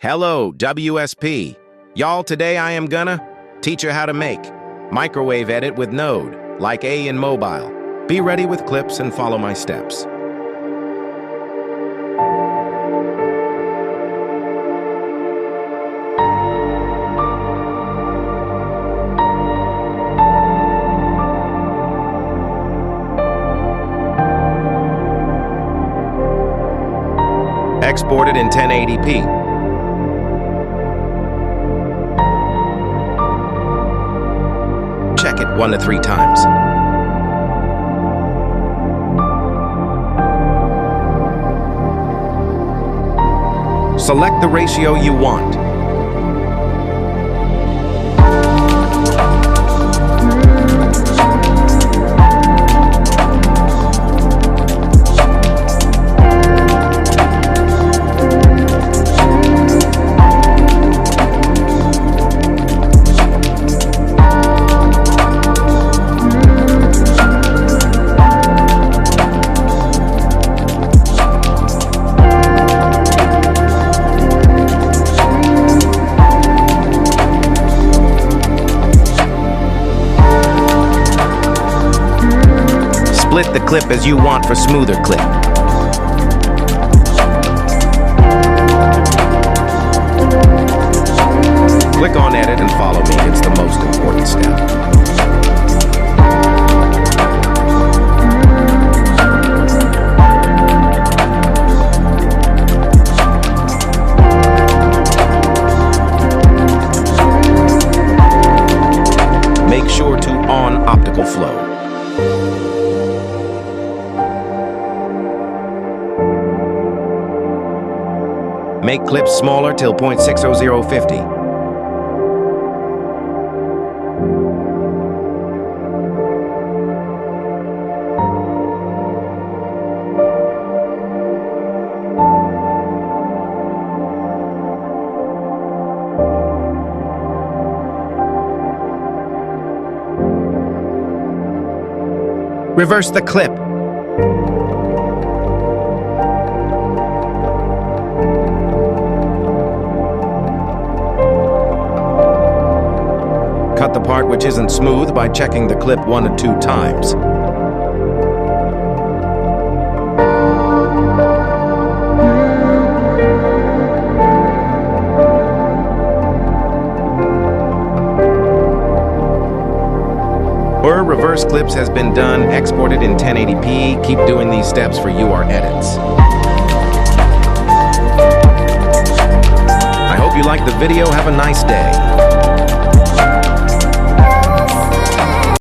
Hello, WSP. Y'all, today I am gonna teach you how to make microwave edit with Node, like A in mobile. Be ready with clips and follow my steps. Export it in 1080p. Check it 1 to 3 times. Select the ratio you want. Split the clip as you want for smoother clip. Click on Edit and follow me. It's the most important step. Make sure to on optical flow. Make clips smaller till 0.60050. Reverse the clip. Cut the part which isn't smooth by checking the clip 1 or 2 times. Or reverse clips has been done, exported in 1080p. Keep doing these steps for your edits. I hope you liked the video. Have a nice day.